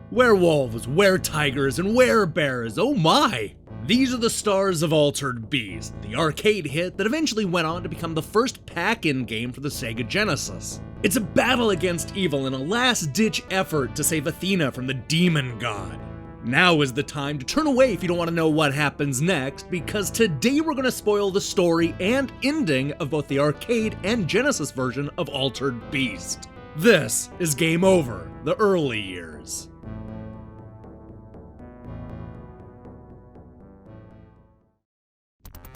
Werewolves, weretigers, and werebears, oh my! These are the stars of Altered Beast, the arcade hit that eventually went on to become the first pack-in game for the Sega Genesis. It's a battle against evil in a last-ditch effort to save Athena from the demon god. Now is the time to turn away if you don't want to know what happens next, because today we're going to spoil the story and ending of both the arcade and Genesis version of Altered Beast. This is Game Over, the early years.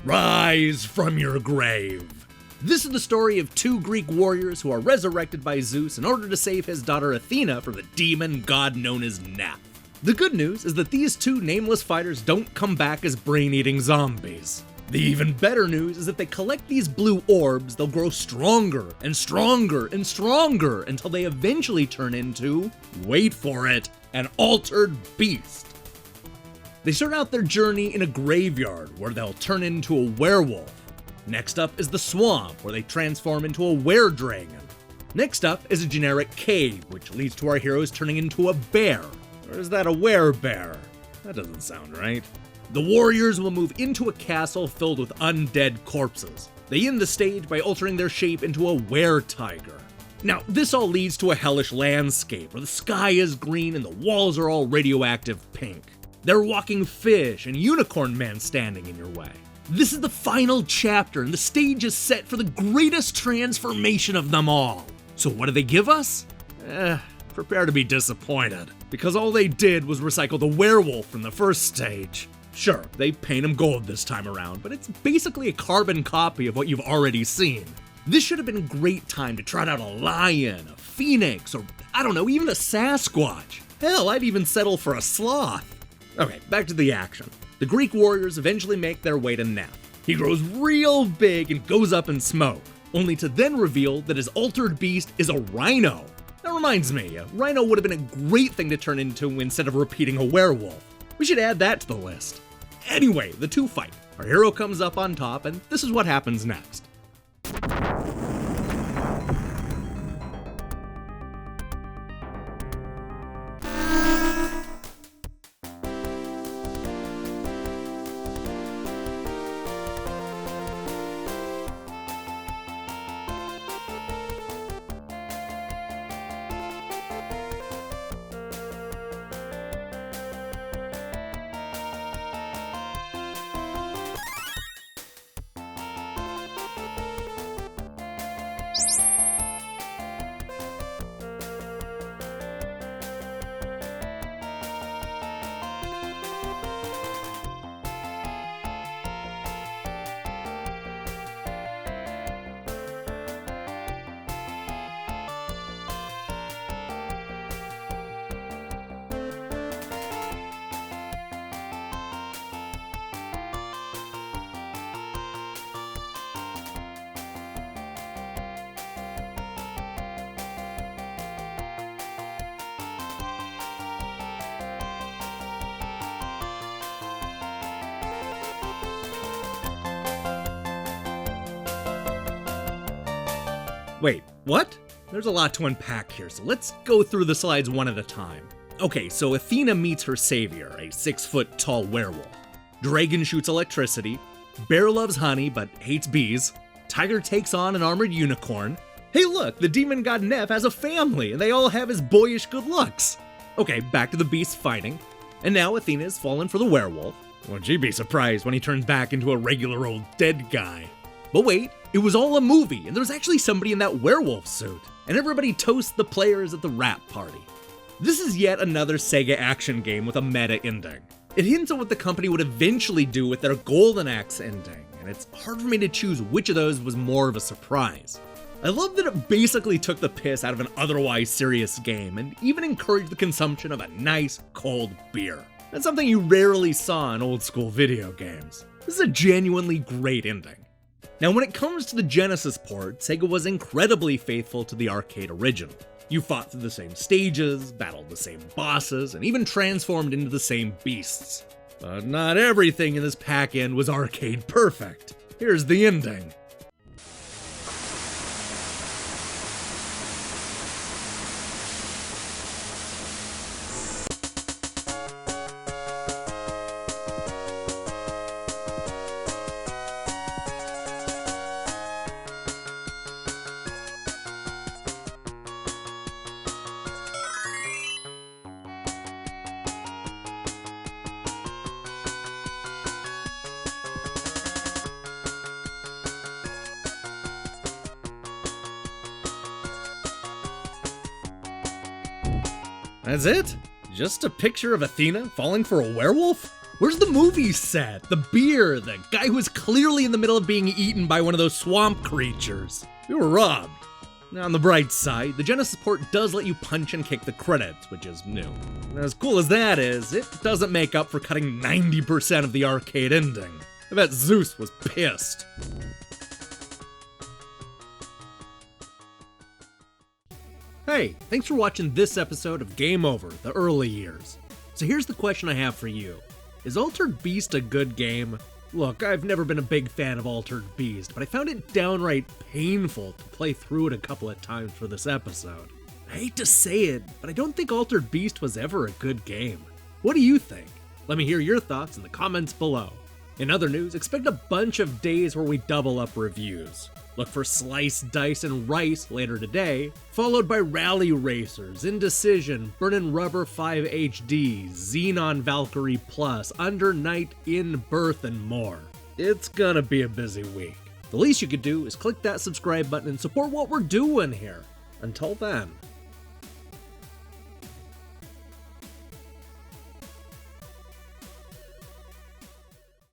Rise from your grave. This is the story of two Greek warriors who are resurrected by Zeus in order to save his daughter Athena from the demon god known as Naph. The good news is that these two nameless fighters don't come back as brain-eating zombies. The even better news is that they collect these blue orbs, they'll grow stronger and stronger and stronger until they eventually turn into, wait for it, an altered beast. They start out their journey in a graveyard where they'll turn into a werewolf. Next up is the swamp where they transform into a weredragon. Next up is a generic cave, which leads to our heroes turning into a bear. Or is that a werebear? That doesn't sound right. The warriors will move into a castle filled with undead corpses. They end the stage by altering their shape into a weretiger. Now, this all leads to a hellish landscape where the sky is green and the walls are all radioactive pink. There are walking fish and unicorn men standing in your way. This is the final chapter, and the stage is set for the greatest transformation of them all. So what do they give us? Prepare to be disappointed, because all they did was recycle the werewolf from the first stage. Sure, they paint him gold this time around, but it's basically a carbon copy of what you've already seen. This should have been a great time to trot out a lion, a phoenix, or I don't know, even a Sasquatch. Hell, I'd even settle for a sloth. Okay, back to the action. The Greek warriors eventually make their way to Naph. He grows real big and goes up in smoke, only to then reveal that his altered beast is a rhino. That reminds me, a rhino would have been a great thing to turn into instead of repeating a werewolf. We should add that to the list. Anyway, the two fight. Our hero comes up on top, and this is what happens next. Wait, what? There's a lot to unpack here, so let's go through the slides one at a time. Okay, so Athena meets her savior, a 6-foot-tall werewolf. Dragon shoots electricity. Bear loves honey, but hates bees. Tiger takes on an armored unicorn. Hey look, the demon god Naph has a family, and they all have his boyish good looks. Okay, back to the beasts fighting. And now Athena has fallen for the werewolf. Won't you be surprised when he turns back into a regular old dead guy? But wait, it was all a movie, and there was actually somebody in that werewolf suit, and everybody toasts the players at the wrap party. This is yet another Sega action game with a meta ending. It hints at what the company would eventually do with their Golden Axe ending, and it's hard for me to choose which of those was more of a surprise. I love that it basically took the piss out of an otherwise serious game, and even encouraged the consumption of a nice, cold beer. That's something you rarely saw in old school video games. This is a genuinely great ending. Now, when it comes to the Genesis port, Sega was incredibly faithful to the arcade original. You fought through the same stages, battled the same bosses, and even transformed into the same beasts. But not everything in this pack-in was arcade perfect. Here's the ending. That's it? Just a picture of Athena falling for a werewolf? Where's the movie set? The beer, the guy who was clearly in the middle of being eaten by one of those swamp creatures. We were robbed. Now, on the bright side, the Genesis port does let you punch and kick the credits, which is new. And as cool as that is, it doesn't make up for cutting 90% of the arcade ending. I bet Zeus was pissed. Hey, thanks for watching this episode of Game Over, the early years. So here's the question I have for you. Is Altered Beast a good game? Look, I've never been a big fan of Altered Beast, but I found it downright painful to play through it a couple of times for this episode. I hate to say it, but I don't think Altered Beast was ever a good game. What do you think? Let me hear your thoughts in the comments below. In other news, expect a bunch of days where we double up reviews. Look for Slice, Dice, and Rice later today, followed by Rally Racers, Indecision, Burnin' Rubber 5 HD, Xenon Valkyrie Plus, Under Night, In Birth, and more. It's gonna be a busy week. The least you could do is click that subscribe button and support what we're doing here. Until then.